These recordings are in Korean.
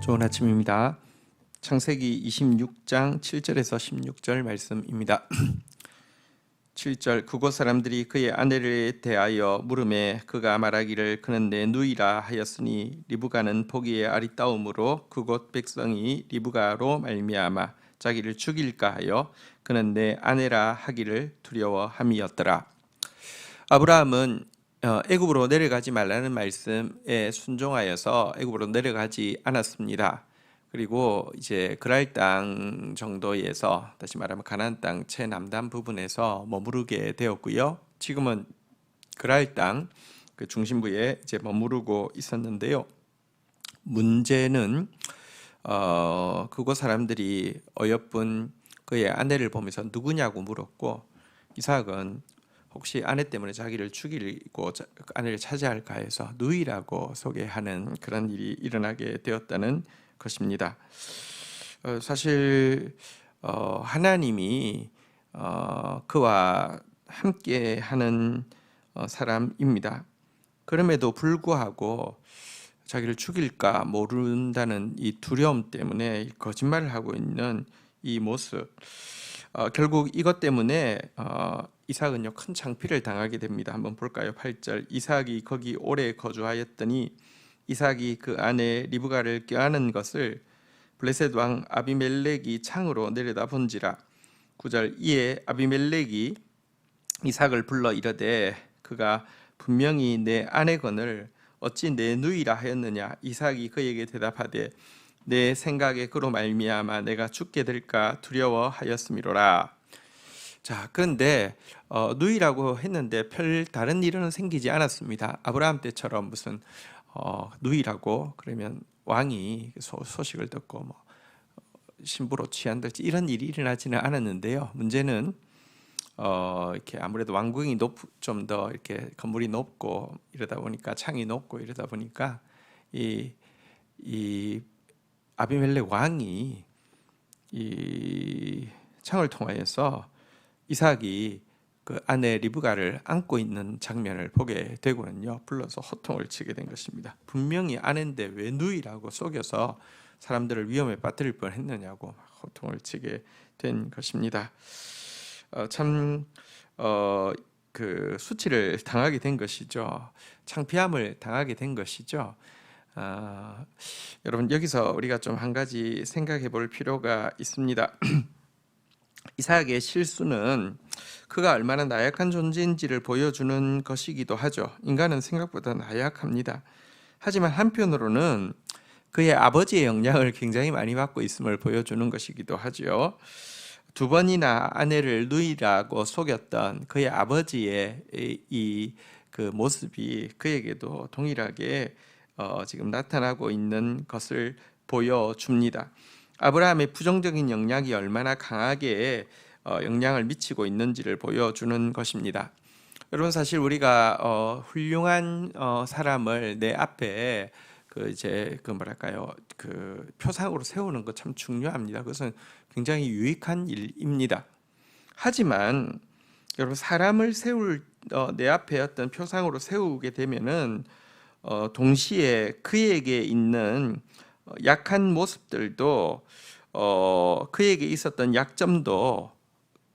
좋은 아침입니다. 창세기 26장 7절에서 16절 말씀입니다. 7절 그곳 사람들이 그의 아내를 대하여 물으매 그가 말하기를 그는 내 누이라 하였으니 리브가는 보기에 아리따움으로 그곳 백성이 리브가로 말미암아 자기를 죽일까 하여 그는 내 아내라 하기를 두려워함이었더라. 아브라함은 애굽으로 내려가지 말라는 말씀에 순종하여서 애굽으로 내려가지 않았습니다. 그리고 이제 그랄 땅 정도에서, 다시 말하면 가나안 땅 최남단 부분에서 머무르게 되었고요. 지금은 그랄 땅 그 중심부에 이제 머무르고 있었는데요. 문제는 그곳 사람들이 어여쁜 그의 아내를 보면서 누구냐고 물었고, 이삭은 혹시 아내 때문에 자기를 죽이고 아내를 차지할까 해서 누이라고 소개하는 그런 일이 일어나게 되었다는 것입니다. 사실 하나님이 그와 함께하는 사람입니다. 그럼에도 불구하고 자기를 죽일까 모른다는 이 두려움 때문에 거짓말을 하고 있는 이 모습, 결국 이것 때문에 이삭은요 큰 창피를 당하게 됩니다. 한번 볼까요? 8절 이삭이 거기 오래 거주하였더니 이삭이 그 아내 리브가를 껴안은 것을 블레셋 왕 아비멜렉이 창으로 내려다본지라. 9절 이에 아비멜렉이 이삭을 불러 이르되 그가 분명히 내 아내거늘 어찌 내 누이라 하였느냐. 이삭이 그에게 대답하되 내 생각에 그로 말미암아 내가 죽게 될까 두려워하였음이로라. 자, 그런데 누이라고 했는데 별 다른 일은 생기지 않았습니다. 아브라함 때처럼 무슨 누이라고 그러면 왕이 소식을 듣고 뭐 신부로 취한달지 이런 일이 일어나지는 않았는데요. 문제는 이렇게 아무래도 왕궁이 좀 더 이렇게 건물이 높고 이러다 보니까 창이 높고 이러다 보니까 이 아비멜렉 왕이 이 창을 통하여서 이삭이 그 아내 리브가를 안고 있는 장면을 보게 되고는요, 불러서 호통을 치게 된 것입니다. 분명히 아내인데 왜 누이라고 속여서 사람들을 위험에 빠뜨릴 뻔했느냐고 호통을 치게 된 것입니다. 그 수치를 당하게 된 것이죠. 창피함을 당하게 된 것이죠. 여러분, 여기서 우리가 좀 한 가지 생각해 볼 필요가 있습니다. 이삭의 실수는 그가 얼마나 나약한 존재인지를 보여주는 것이기도 하죠. 인간은 생각보다 나약합니다. 하지만 한편으로는 그의 아버지의 영향을 굉장히 많이 받고 있음을 보여주는 것이기도 하죠. 두 번이나 아내를 누이라고 속였던 그의 아버지의 그 모습이 그에게도 동일하게 지금 나타나고 있는 것을 보여줍니다. 아브라함의 부정적인 영향이 얼마나 강하게 영향을 미치고 있는지를 보여주는 것입니다. 여러분, 사실 우리가 훌륭한 사람을 내 앞에 그 표상으로 세우는 것 참 중요합니다. 그것은 굉장히 유익한 일입니다. 하지만 여러분, 사람을 내 앞에 어떤 표상으로 세우게 되면은 동시에 그에게 있는 약한 모습들도 그에게 있었던 약점도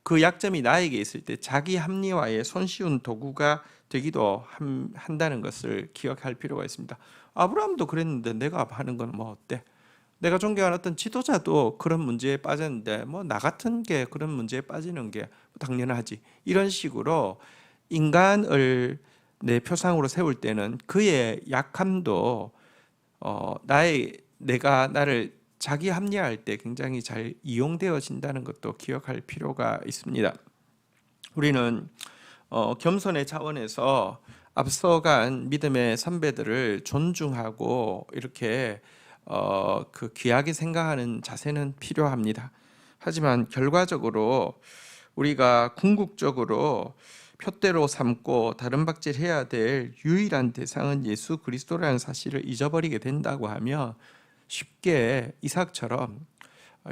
그 약점이 나에게 있을 때 자기 합리화의 손쉬운 도구가 되기도 한다는 것을 기억할 필요가 있습니다. 아브라함도 그랬는데 내가 하는 건 뭐 어때? 내가 존경하는 어떤 지도자도 그런 문제에 빠졌는데 뭐 나 같은 게 그런 문제에 빠지는 게 당연하지. 이런 식으로 인간을 내 표상으로 세울 때는 그의 약함도 내가 나를 자기 합리화할 때 굉장히 잘 이용되어진다는 것도 기억할 필요가 있습니다. 우리는 겸손의 차원에서 앞서간 믿음의 선배들을 존중하고 이렇게 그 귀하게 생각하는 자세는 필요합니다. 하지만 결과적으로 우리가 궁극적으로 표대로 삼고 다른박질해야 될 유일한 대상은 예수 그리스도라는 사실을 잊어버리게 된다고 하면 쉽게 이삭처럼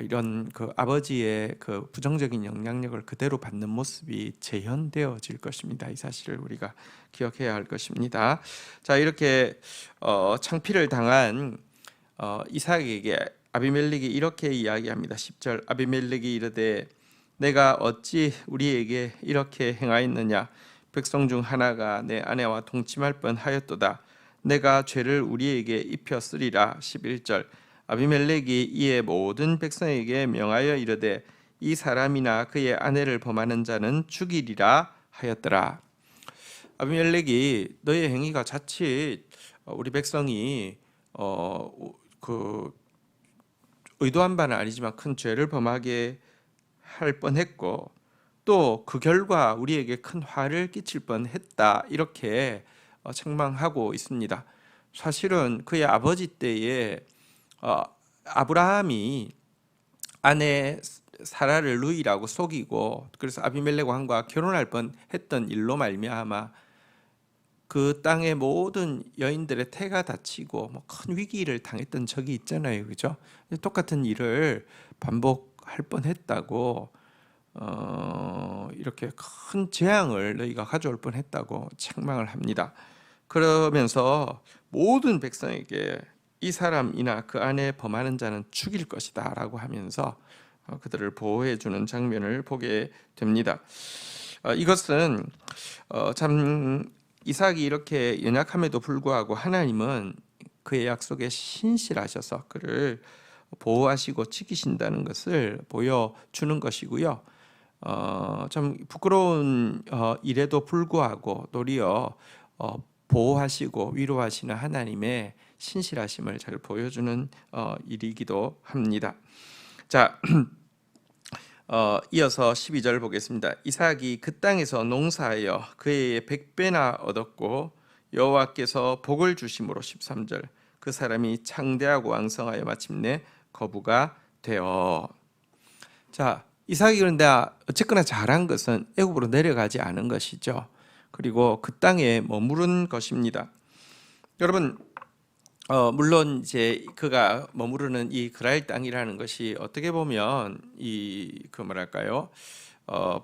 이런 그 아버지의 그 부정적인 영향력을 그대로 받는 모습이 재현되어질 것입니다. 이 사실을 우리가 기억해야 할 것입니다. 자, 이렇게 창피를 당한 이삭에게 아비멜렉이 이렇게 이야기합니다. 10절 아비멜렉이 이르되 내가 어찌 우리에게 이렇게 행하였느냐 백성 중 하나가 내 아내와 동침할 뻔하였도다. 내가 죄를 우리에게 입혔으리라. 11절 아비멜렉이 이에 모든 백성에게 명하여 이르되 이 사람이나 그의 아내를 범하는 자는 죽이리라 하였더라. 아비멜렉이 너의 행위가 자칫 우리 백성이 그 의도한 바는 아니지만 큰 죄를 범하게 할 뻔했고 또 그 결과 우리에게 큰 화를 끼칠 뻔했다 이렇게 책망하고 있습니다. 사실은 그의 아버지 때에 아브라함이 아내 사라를 루이라고 속이고 그래서 아비멜렉 왕과 결혼할 뻔했던 일로 말미암아 그 땅의 모든 여인들의 태가 다치고 큰 위기를 당했던 적이 있잖아요, 그죠? 똑같은 일을 반복할 뻔했다고 이렇게 큰 재앙을 너희가 가져올 뻔했다고 책망을 합니다. 그러면서 모든 백성에게 이 사람이나 그 안에 범하는 자는 죽일 것이다라고 하면서 그들을 보호해 주는 장면을 보게 됩니다. 이것은 참 이삭이 이렇게 연약함에도 불구하고 하나님은 그의 약속에 신실하셔서 그를 보호하시고 지키신다는 것을 보여주는 것이고요. 참 부끄러운 일에도 불구하고 도리어 보호하시고 위로하시는 하나님의 신실하심을 잘 보여주는 일이기도 합니다. 자, 이어서 12절 보겠습니다. 이삭이 그 땅에서 농사하여 그의 100배나 얻었고 여호와께서 복을 주심으로 13절 그 사람이 창대하고 왕성하여 마침내 거부가 되어. 자, 이삭이 그런데 어쨌거나 잘한 것은 애굽으로 내려가지 않은 것이죠. 그리고 그 땅에 머무른 것입니다. 여러분, 물론 이제 그가 머무르는 이 그랄 땅이라는 것이 어떻게 보면 뭐랄까요?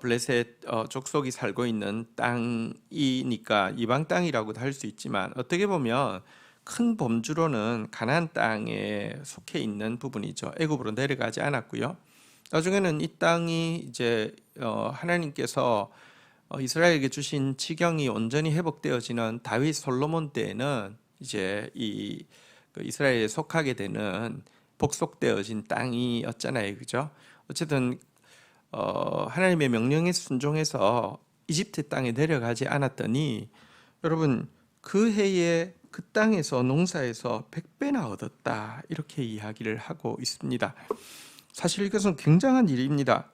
블레셋 족속이 살고 있는 땅이니까 이방 땅이라고도 할 수 있지만 어떻게 보면 큰 범주로는 가나안 땅에 속해 있는 부분이죠. 애굽으로 내려가지 않았고요. 나중에는 이 땅이 이제 하나님께서 이스라엘에게 주신 지경이 온전히 회복되어지는 다윗 솔로몬 때에는 이제 이스라엘에 속하게 되는 복속되어진 땅이었잖아요, 그죠? 어쨌든 하나님의 명령에 순종해서 이집트 땅에 내려가지 않았더니 여러분 그 해에 그 땅에서 농사에서 100배나 얻었다 이렇게 이야기를 하고 있습니다. 사실 이것은 굉장한 일입니다.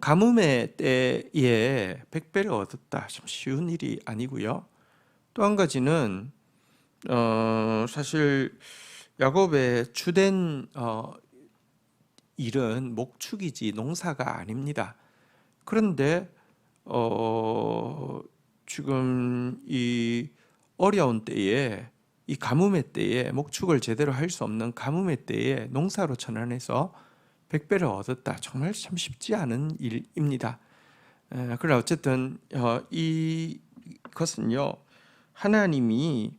가뭄의 때에 100배를 얻었다 참 쉬운 일이 아니고요. 또 한 가지는 사실 야곱의 주된 일은 목축이지 농사가 아닙니다. 그런데 지금 이 어려운 때에 이 가뭄의 때에 목축을 제대로 할 수 없는 가뭄의 때에 농사로 전환해서 100배를 얻었다. 정말 참 쉽지 않은 일입니다. 그러나 어쨌든 이것은요 하나님이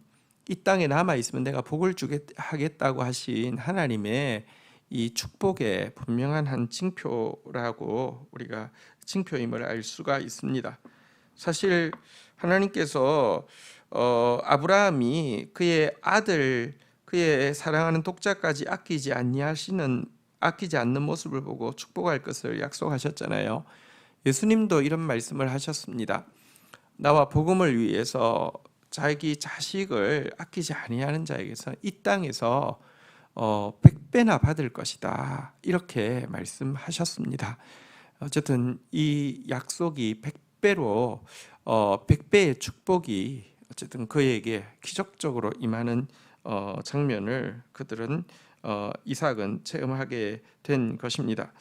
이 땅에 남아 있으면 내가 복을 하겠다고 하신 하나님의 이 축복의 분명한 한 징표라고 우리가 징표임을 알 수가 있습니다. 사실 하나님께서 아브라함이 그의 아들 그의 사랑하는 독자까지 아끼지 않는 모습을 보고 축복할 것을 약속하셨잖아요. 예수님도 이런 말씀을 하셨습니다. 나와 복음을 위해서 자기 자식을 아끼지 아니하는 자에게서 이 땅에서 100배나 받을 것이다 이렇게 말씀하셨습니다. 어쨌든 이 약속이 100배로 100배의 축복이 어쨌든 그에게 기적적으로 임하는 장면을 그들은 이삭은 체험하게 된 것입니다.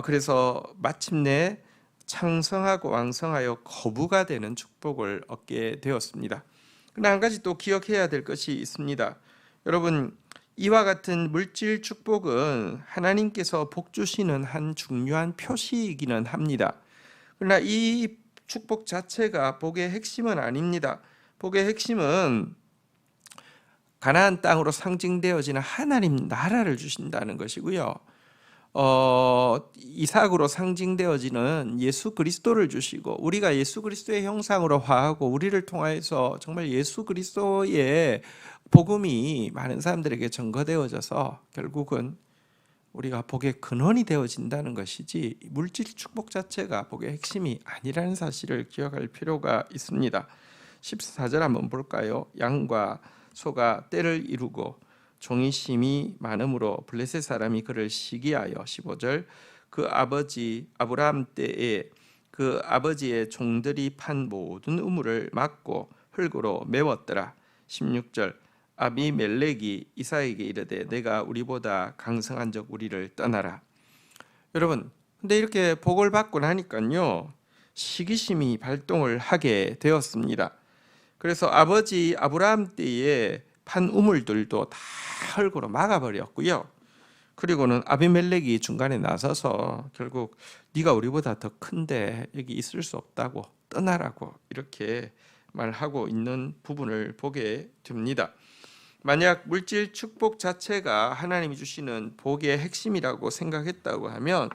그래서 마침내 창성하고 왕성하여 거부가 되는 축복을 얻게 되었습니다. 그러나 한 가지 또 기억해야 될 것이 있습니다. 여러분, 이와 같은 물질 축복은 하나님께서 복 주시는 한 중요한 표시이기는 합니다. 그러나 이 축복 자체가 복의 핵심은 아닙니다. 복의 핵심은 가나안 땅으로 상징되어지는 하나님 나라를 주신다는 것이고요. 이삭으로 상징되어지는 예수 그리스도를 주시고 우리가 예수 그리스도의 형상으로 화하고 우리를 통하여서 정말 예수 그리스도의 복음이 많은 사람들에게 전거되어져서 결국은 우리가 복의 근원이 되어진다는 것이지 물질 축복 자체가 복의 핵심이 아니라는 사실을 기억할 필요가 있습니다. 14절 한번 볼까요? 양과 소가 떼를 이루고 종이 심이 많음으로 블레셋 사람이 그를 시기하여 15절 그 아버지 아브라함 때에 그 아버지의 종들이 판 모든 우물을 막고 흙으로 메웠더라. 16절 아비멜렉이 이삭에게 이르되 내가 우리보다 강성한 적 우리를 떠나라. 여러분, 근데 이렇게 복을 받고 나니까요 시기심이 발동을 하게 되었습니다. 그래서 아버지 아브라함 때에 판 우물들도 다 흙으로 막아버렸고요. 그리고는 아비멜렉이 중간에 나서서 결국 네가 우리보다 더 큰데 여기 있을 수 없다고 떠나라고 이렇게 말하고 있는 부분을 보게 됩니다. 만약 물질 축복 자체가 하나님이 주시는 복의 핵심이라고 생각했다고 하면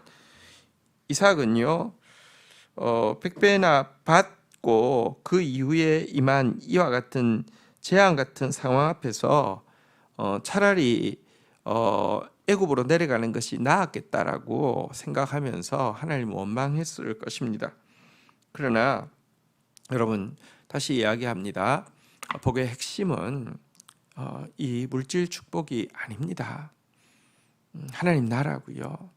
이삭은요 100배나 받고 그 이후에 임한 이와 같은 재앙 같은 상황 앞에서 차라리 애굽으로 내려가는 것이 나았겠다라고 생각하면서 하나님을 원망했을 것입니다. 그러나 여러분 다시 이야기합니다. 복의 핵심은 이 물질 축복이 아닙니다. 하나님 나라고요.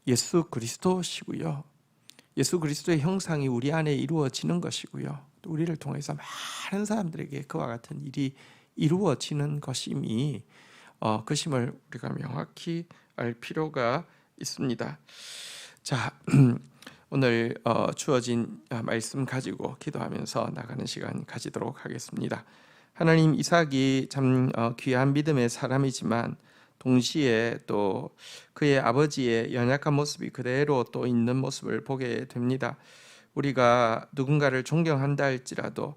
예수 그리스도시고요. 예수 그리스도의 형상이 우리 안에 이루어지는 것이고요. 또 우리를 통해서 많은 사람들에게 그와 같은 일이 이루어지는 것임이 그것임을 우리가 명확히 알 필요가 있습니다. 자, 오늘 주어진 말씀 가지고 기도하면서 나가는 시간 가지도록 하겠습니다. 하나님, 이삭이 참 귀한 믿음의 사람이지만 동시에 또 그의 아버지의 연약한 모습이 그대로 또 있는 모습을 보게 됩니다. 우리가 누군가를 존경한다 할지라도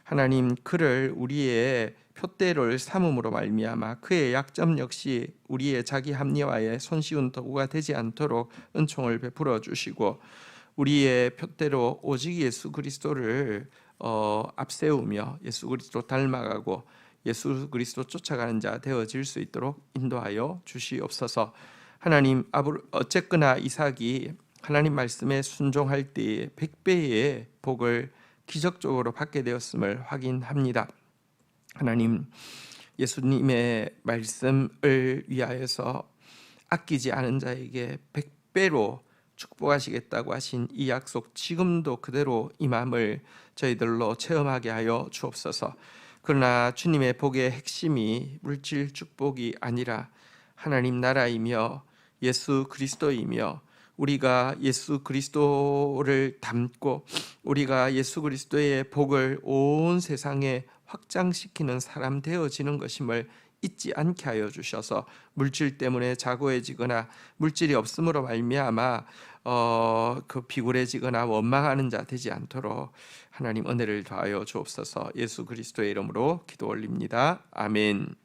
하나님 그를 우리의 표대를 삼음으로 말미암아 그의 약점 역시 우리의 자기 합리화에 손쉬운 도구가 되지 않도록 은총을 베풀어 주시고 우리의 표대로 오직 예수 그리스도를 앞세우며 예수 그리스도 닮아가고 예수 그리스도 쫓아가는 자 되어질 수 있도록 인도하여 주시옵소서. 하나님, 어쨌거나 이삭이 하나님 말씀에 순종할 때에 100배의 복을 기적적으로 받게 되었음을 확인합니다. 하나님, 예수님의 말씀을 위하여서 아끼지 않은 자에게 100배로 축복하시겠다고 하신 이 약속 지금도 그대로 임함을 저희들로 체험하게 하여 주옵소서. 그러나 주님의 복의 핵심이 물질 축복이 아니라 하나님 나라이며 예수 그리스도이며 우리가 예수 그리스도를 닮고 우리가 예수 그리스도의 복을 온 세상에 확장시키는 사람 되어지는 것임을 잊지 않게 하여 주셔서 물질 때문에 자고해지거나 물질이 없음으로 말미암아 그 비굴해지거나 원망하는 자 되지 않도록 하나님 은혜를 더하여 주옵소서. 예수 그리스도의 이름으로 기도 올립니다. 아멘.